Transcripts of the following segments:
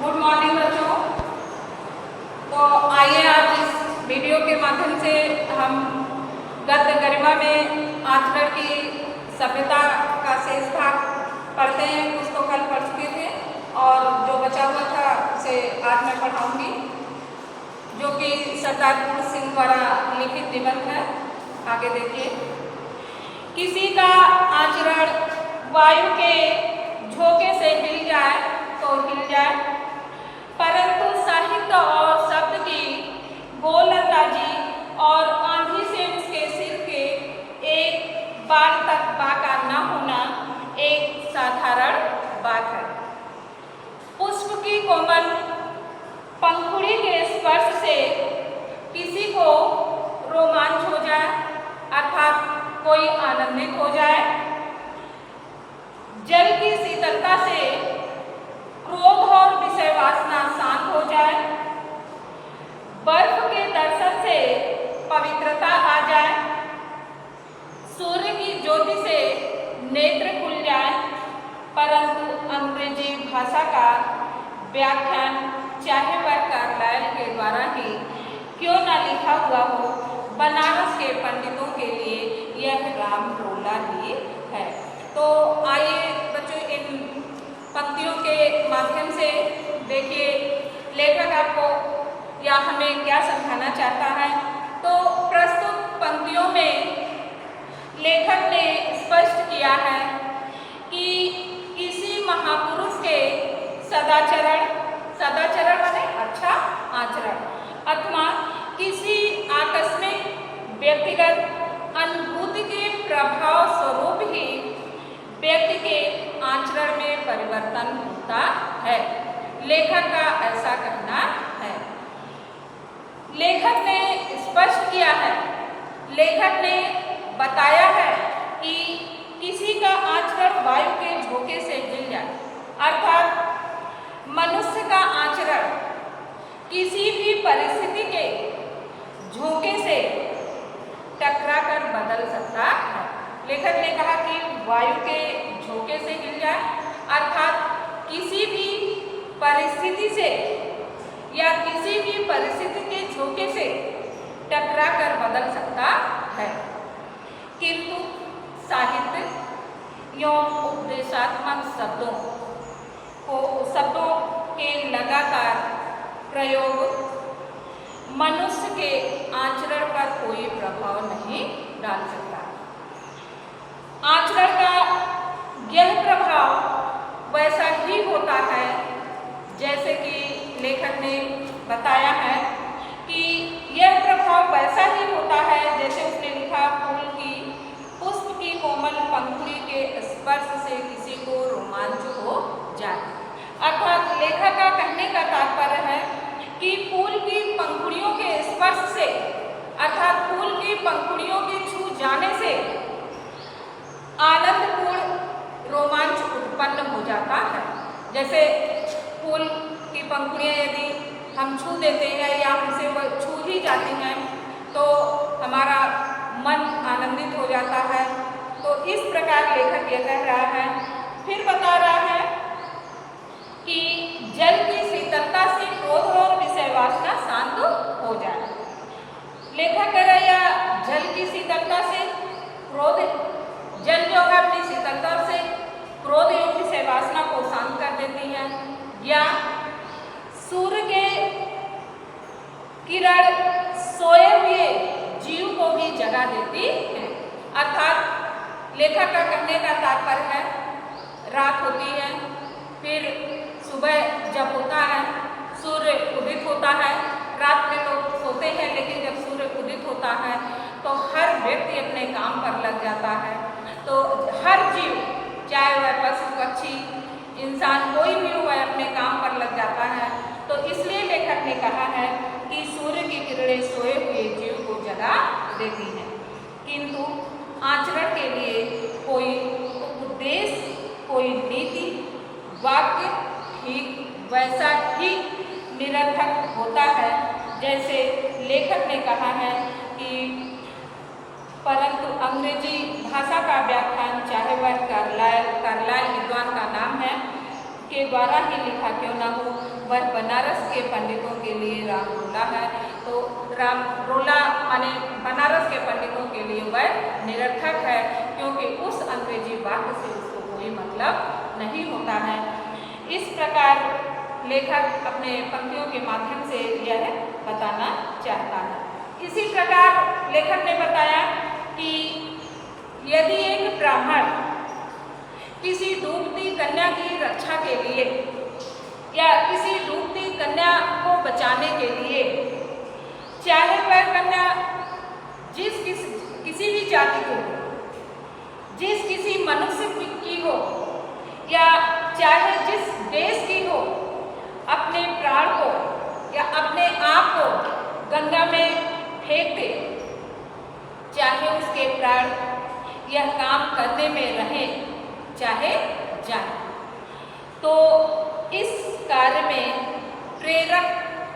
Good morning बच्चों। तो आइए आज इस वीडियो के माध्यम से हम गद्य गरिमा में आचरण की सभ्यता का शेष भाग पढ़ते हैं। कुछ तो कल पढ़ चुके थे और जो बचा हुआ था उसे आज मैं पढ़ाऊंगी, जो कि सरदार पूर्ण सिंह द्वारा लिखित निबंध है। आगे देखिए। किसी का आचरण वायु के झोंके से हिल जाए तो हिल जाए, परंतु साहित्य और शब्द की गोलंदाजी और आंधी से उसके सिर के एक बाल तक बाका न होना एक साधारण बात है। पुष्प की कोमल पंखुड़ी के स्पर्श से किसी को रोमांच हो जाए, अर्थात कोई आनंदित हो जाए। जल की शीतलता से क्रोध और विषय वासना शांत हो जाए। बर्फ के दर्शन से पवित्रता आ जाए। सूर्य की ज्योति से नेत्र खुल जाए, परंतु अंग्रेजी भाषा का व्याख्यान चाहे वह कार्लाइल के द्वारा ही क्यों न लिखा हुआ हो, बनारस के पंडितों के लिए यह राम रोला ही है। तो आइए बच्चों, इन पंक्तियों के माध्यम से देखिए लेखक आपको या हमें क्या समझाना चाहता है। तो प्रस्तुत पंक्तियों में लेखक ने स्पष्ट किया है कि किसी महापुरुष के सदाचरण माने अच्छा आचरण अथवा किसी आकस्मिक व्यक्तिगत अनुभूति के प्रभाव स्वरूप ही व्यक्ति के आचरण में परिवर्तन होता है। लेखक का ऐसा कहना है। लेखक ने स्पष्ट किया है, लेखक ने बताया है कि किसी का आचरण वायु के झोंके से हिल जाए, अर्थात मनुष्य का आचरण किसी भी परिस्थिति के झोंके से टकराकर बदल सकता है। लेखक ने कहा कि वायु के झोंके से हिल जाए, अर्थात किसी भी परिस्थिति से या किसी भी परिस्थिति के झोंके से टकराकर बदल सकता है। किंतु साहित्य एवं उपदेशात्मक शब्दों के लगातार प्रयोग मनुष्य के आचरण पर कोई प्रभाव नहीं डाल सकता। आचरण का यह प्रभाव वैसा ही होता है जैसे कि लेखक ने बताया है कि यह प्रभाव वैसा ही होता है जैसे उसने लिखा, पुष्प की कोमल पंखुड़ी के स्पर्श से किसी को रोमांच हो जाए। अर्थात लेखक का कहने का तात्पर्य है कि फूल की पंखुड़ियों के स्पर्श से, अर्थात फूल की पंखुड़ियों के छू जाने से आनंदपूर्ण रोमांच उत्पन्न हो जाता है। जैसे फूल की पंखुड़ियाँ यदि हम छू देते हैं या हमसे वह छू ही जाती हैं तो हमारा मन आनंदित हो जाता है। तो इस प्रकार लेखक यह कह रहा है। फिर बता रहा है कि जल की शीतलता से क्रोध और विषय वासना शांत हो जाए। लेखक कह रहा है या जल की शीतलता से क्रोध, जल जो है अपनी शीतलता से क्रोध एवं विषय वासना को शांत कर देती है, या सूर्य के किरण सोए हुए जीव को भी जगा देती है। अर्थात लेखक का कहने का तात्पर्य है, रात होती है, फिर सुबह जब होता है, सूर्य उदित होता है। रात में लोग सोते हैं, लेकिन जब सूर्य उदित होता है तो हर व्यक्ति अपने काम पर लग जाता है। तो हर जीव, चाहे वह पशु पक्षी इंसान कोई भी हो, वह अपने काम पर लग जाता है। तो इसलिए लेखक ने कहा है कि सूर्य की किरणें सोए हुए जीव को जगा देती हैं, किंतु आचरण के लिए कोई उद्देश्य, कोई नीति, वाक्य ठीक वैसा ही निरर्थक होता है जैसे लेखक ने कहा है कि परंतु अंग्रेजी भाषा का व्याख्यान, चाहे वह कार्लाइल विद्वान का नाम है, के द्वारा ही लिखा क्यों ना हो, वह बनारस के पंडितों के लिए राम रोला है। तो राम रोला माने बनारस के पंडितों के लिए वह निरर्थक है, क्योंकि उस अंग्रेजी वाक्य से उसको कोई मतलब नहीं होता है। इस प्रकार लेखक अपने पंक्तियों के माध्यम से यह बताना चाहता है। इसी प्रकार लेखक ने बताया कि यदि एक ब्राह्मण किसी डूबती कन्या की रक्षा के लिए या किसी डूबती कन्या को बचाने के लिए, चाहे वह कन्या किसी भी जाति की हो, किसी मनुष्य की हो या चाहे जिस देश की हो, अपने प्राण को या अपने आप को गंगा में फेंक दे, चाहे उसके प्राण यह काम करने में रहे चाहे जाए। तो इस कार्य में प्रेरक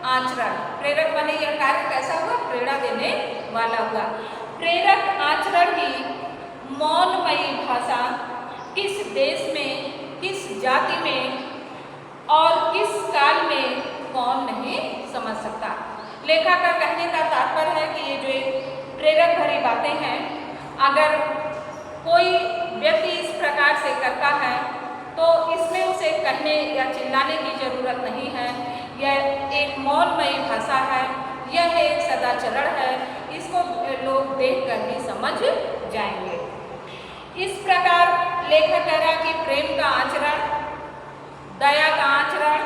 आचरण, प्रेरक बने यह कार्य कैसा हुआ, प्रेरणा देने वाला हुआ। प्रेरक आचरण ही मौनमयी भाषा किस देश में, किस जाति में और किस काल में कौन नहीं समझ सकता। लेखक का कहने का तात्पर्य है कि ये जो प्रेरक भरी बातें हैं, अगर कोई व्यक्ति इस प्रकार से करता है तो इसमें उसे कहने या चिल्लाने की जरूरत नहीं है। यह एक मौनमयी भाषा है, यह एक सदाचरण है, इसको लोग देखकर ही समझ जाएंगे। इस प्रकार लेखक कह रहा कि प्रेम का आचरण, दया का आचरण,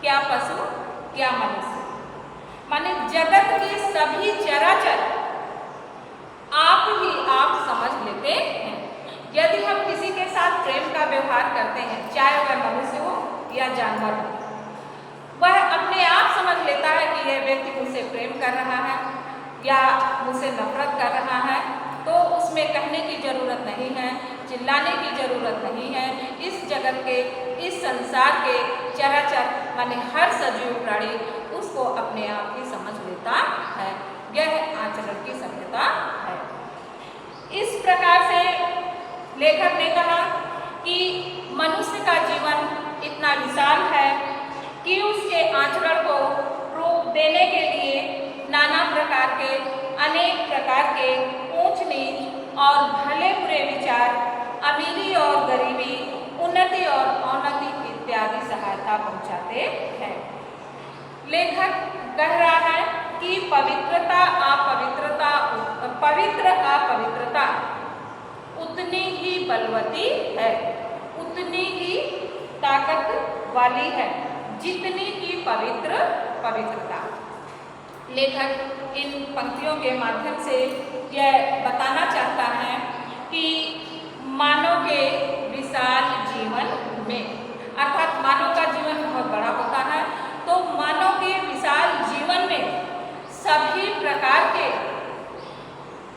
क्या पशु क्या मनुष्य, माने जगत के सभी चराचर आप ही आप समझ लेते हैं। यदि हम किसी के साथ प्रेम का व्यवहार करते हैं, चाहे वह मनुष्य हो या जानवर हो, वह अपने आप समझ लेता है कि यह व्यक्ति मुझसे प्रेम कर रहा है या मुझसे नफरत कर रहा है। तो उसमें कहने की जरूरत नहीं है, चिल्लाने की जरूरत नहीं है। इस जगत के, इस संसार के चराचर माने हर सजीव प्राणी उसको अपने आप ही समझ लेता है। यह आचरण की सभ्यता है। इस प्रकार से लेखक ने कहा कि मनुष्य का जीवन इतना विशाल है कि उसके आचरण को रूप देने के लिए नाना प्रकार के, अनेक प्रकार के ऊंच नीच और भले बुरे विचार, अमीरी और गरीबी, उन्नति और अवनति इत्यादि सहायता पहुंचाते हैं। लेखक कह रहा है कि पवित्रता अपवित्रता, पवित्र अपवित्रता उतनी ही बलवती है, उतनी ही ताकत वाली है जितनी की पवित्र पवित्रता। लेखक इन पंक्तियों के माध्यम से यह बताना चाहता है कि मानव के विशाल जीवन में, अर्थात मानव का जीवन बहुत बड़ा होता है, तो मानव के विशाल जीवन में सभी प्रकार के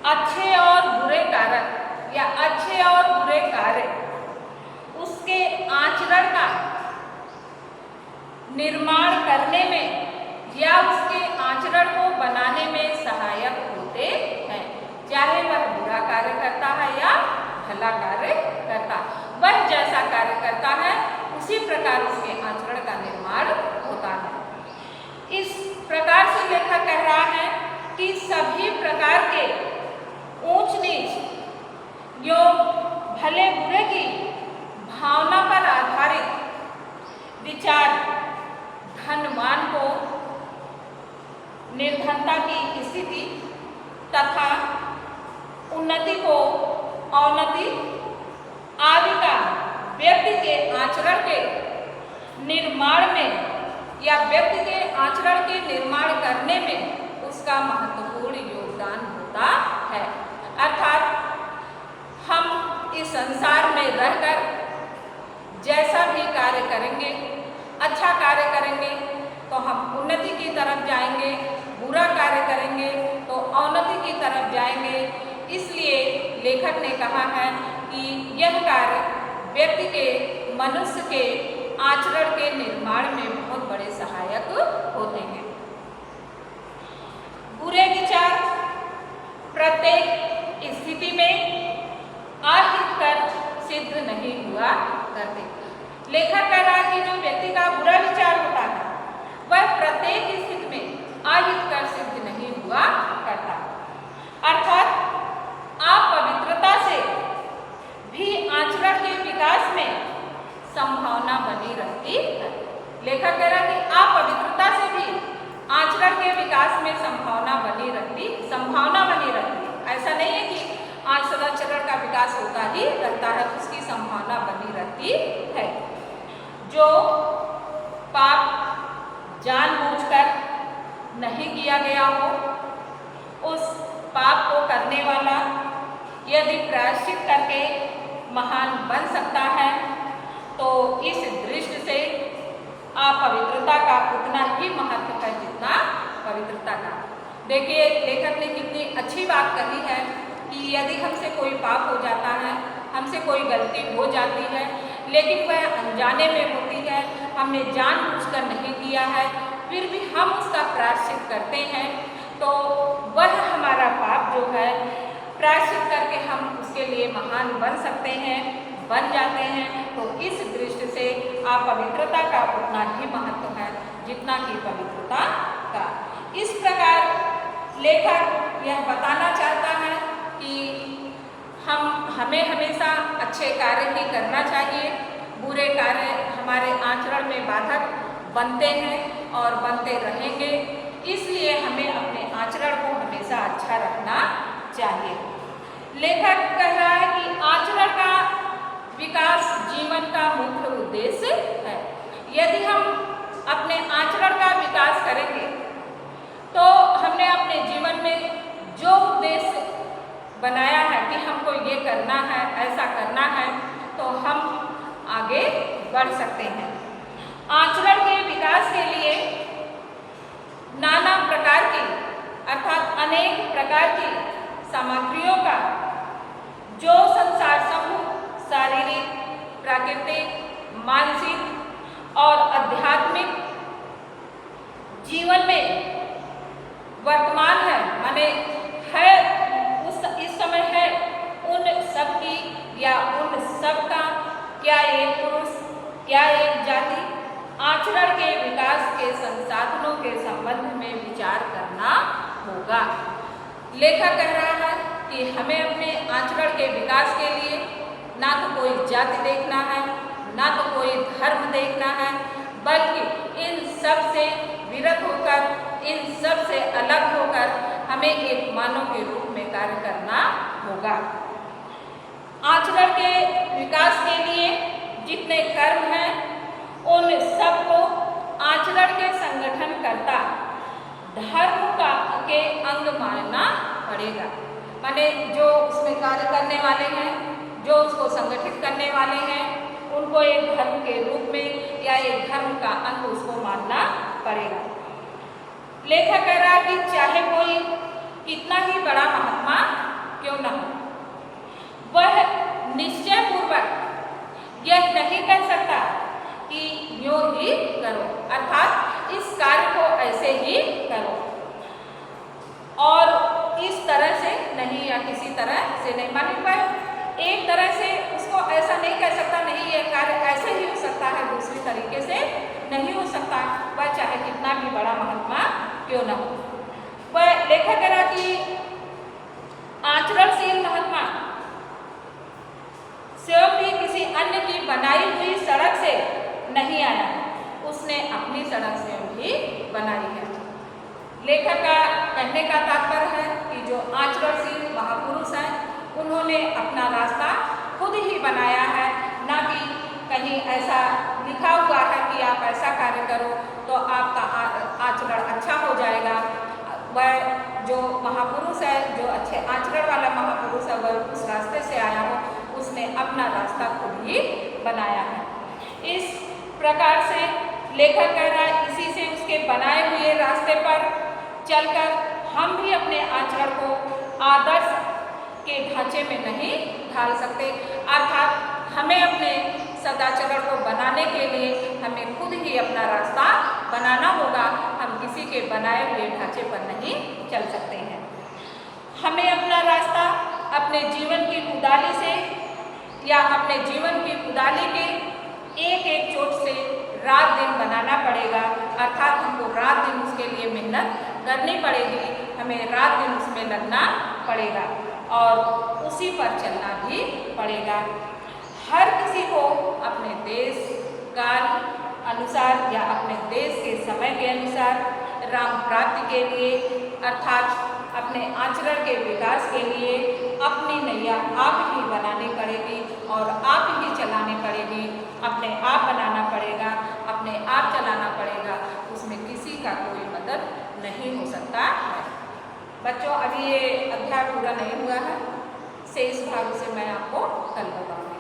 अच्छे और बुरे कारक या अच्छे और बुरे कार्य उसके आचरण का निर्माण करने में या उसके आचरण को बनाने में सहायक होते हैं। चाहे वह बुरा कार्य करता है या भला कार्य करता, वह जैसा कार्य करता है उसी प्रकार उसके आचरण का निर्माण होता है। इस प्रकार से लेखक कह रहा है कि सभी प्रकार के ऊंच नीच जो भले बुरे की भावना पर आधारित विचार धनवान को निर्धनता की स्थिति तथा उन्नति को अवनति आदि का व्यक्ति के आचरण के निर्माण में या व्यक्ति के आचरण के निर्माण करने में उसका महत्वपूर्ण योगदान होता है। अर्थात हम इस संसार में रहकर जैसा भी कार्य करेंगे, अच्छा कार्य करेंगे तो हम उन्नति की तरफ जाएंगे, बुरा कार्य करेंगे तो अवनति की तरफ जाएंगे। इसलिए लेखक ने कहा है कि यह कार्य व्यक्ति के, मनुष्य के आचरण के निर्माण में बहुत बड़े सहायक होते हैं। बुरे विचार प्रत्येक स्थिति में अहितकर सिद्ध नहीं हुआ करते। लेखक कह कि जो व्यक्ति का बुरा विचार होता है वह प्रत्येक स्थिति में अहित कर सिद्ध नहीं हुआ करता। अर्थात अपवित्रता से भी आचरण के विकास में संभावना बनी रहती है। लेखक कह रहा कि अपवित्रता से भी आचरण के विकास में संभावना बनी रहती है। ऐसा नहीं है कि आज सदाचरण का विकास होता ही रहता है, उसकी संभावना बनी रहती है। जो पाप जानबूझकर नहीं किया गया हो, उस पाप को करने वाला यदि प्रायश्चित करके महान बन सकता है तो इस दृष्टि से अपवित्रता का उतना ही महत्व है जितना पवित्रता का। देखिए लेखक ने कितनी अच्छी बात कही है कि यदि हमसे कोई पाप हो जाता है, हमसे कोई गलती हो जाती है, लेकिन वह अनजाने में होती है, हमने जानबूझकर नहीं किया है, फिर भी हम उसका प्रायश्चित करते हैं, तो वह हमारा पाप जो है प्रायश्चित करके हम उसके लिए महान बन जाते हैं। तो इस दृष्टि से अपवित्रता का उतना ही महत्व है जितना कि पवित्रता का। इस प्रकार लेखक यह बताना चाहता है कि हमें हमेशा अच्छे कार्य ही करना चाहिए। बुरे कार्य हमारे आचरण में बाधक बनते हैं और बनते रहेंगे, इसलिए हमें अपने आचरण को हमेशा अच्छा रखना चाहिए। लेखक कह रहा है कि आचरण का विकास जीवन का मुख्य उद्देश्य है। यदि हम अपने आचरण का विकास करेंगे तो हमने अपने जीवन में जो उद्देश्य बनाया है कि हमको ये करना है, ऐसा करना है, तो हम आगे बढ़ सकते हैं। आचरण के विकास के लिए नाना प्रकार की अर्थात अनेक प्रकार की सामग्रियों का जो संसार समूह शारीरिक, प्राकृतिक, मानसिक और आध्यात्मिक जीवन में वर्तमान है, माने है इस समय है, उन सब की या उन सब का, क्या एक पुरुष, क्या एक जाति, आचरण के विकास के संसाधनों के संबंध में विचार करना होगा। लेखक कह रहा है कि हमें अपने आचरण के विकास के लिए ना तो कोई जाति देखना है, ना तो कोई धर्म देखना है, बल्कि इन सब से विरत होकर, इन सब से अलग होकर हमें एक मानव के रूप में कार्य करना होगा। आचरण के विकास के लिए जितने कर्म हैं उन सबको आचरण के संगठन करता धर्म के अंग मानना पड़ेगा। माने जो उसमें कार्य करने वाले हैं, जो उसको संगठित करने वाले हैं, उनको एक धर्म के रूप में या एक धर्म का अंग उसको मानना पड़ेगा। लेखक कह रहा है कि चाहे कोई कितना ही बड़ा महात्मा क्यों न हो, वह निश्चय पूर्वक यह नहीं कह सकता कि यूं ही करो, अर्थात इस कार्य को ऐसे ही करो और इस तरह से नहीं या किसी तरह से नहीं। माने वह एक तरह से उसको ऐसा नहीं कह सकता, नहीं यह कार्य ऐसे ही हो सकता है, दूसरी तरीके से नहीं हो सकता, वह चाहे कितना भी बड़ा महात्मा क्यों न हो। वह लेखक कह रहा कि आचरणशील महात्मा स्वयं भी किसी अन्य की बनाई हुई सड़क से नहीं आया, उसने अपनी सड़क स्वयं ही बनाई है। लेखक का कहने का तात्पर्य है कि जो आचरणशील महापुरुष हैं उन्होंने अपना रास्ता खुद ही बनाया है, ना कि कहीं ऐसा लिखा हुआ है कि आप ऐसा कार्य करो तो आपका आचरण अच्छा हो जाएगा। वह जो महापुरुष है, जो अच्छे आचरण वाला महापुरुष है, वह उस रास्ते से आया हो, उसने अपना रास्ता खुद ही बनाया है। इस प्रकार से लेखक कह रहा है इसी से उसके बनाए हुए रास्ते पर चलकर हम भी अपने आचरण को आदर्श के ढांचे में नहीं ढाल सकते, अर्थात हमें अपने सदाचरण को बनाने के लिए हमें खुद ही अपना रास्ता बनाना होगा। हम किसी के बनाए हुए ढांचे पर नहीं चल सकते हैं। हमें अपना रास्ता अपने जीवन की कुदाली से या अपने जीवन की कुदाली के एक एक चोट से रात दिन बनाना पड़ेगा, अर्थात हमको रात दिन उसके लिए मेहनत करनी पड़ेगी, हमें रात दिन उसमें लगना पड़ेगा और उसी पर चलना भी पड़ेगा। हर किसी को अपने देश काल अनुसार या अपने देश के समय के अनुसार राम प्राप्ति के लिए अर्थात अपने आचरण के विकास के लिए अपनी नैया आप ही बनानी पड़ेगी और आप ही चलानी पड़ेगी, अपने आप बनाना पड़ेगा, अपने आप चलाना पड़ेगा, उसमें किसी का कोई मदद नहीं हो सकता है। बच्चों, अभी ये अध्याय पूरा नहीं हुआ है, शेष भाग से मैं आपको कल बताऊँगी।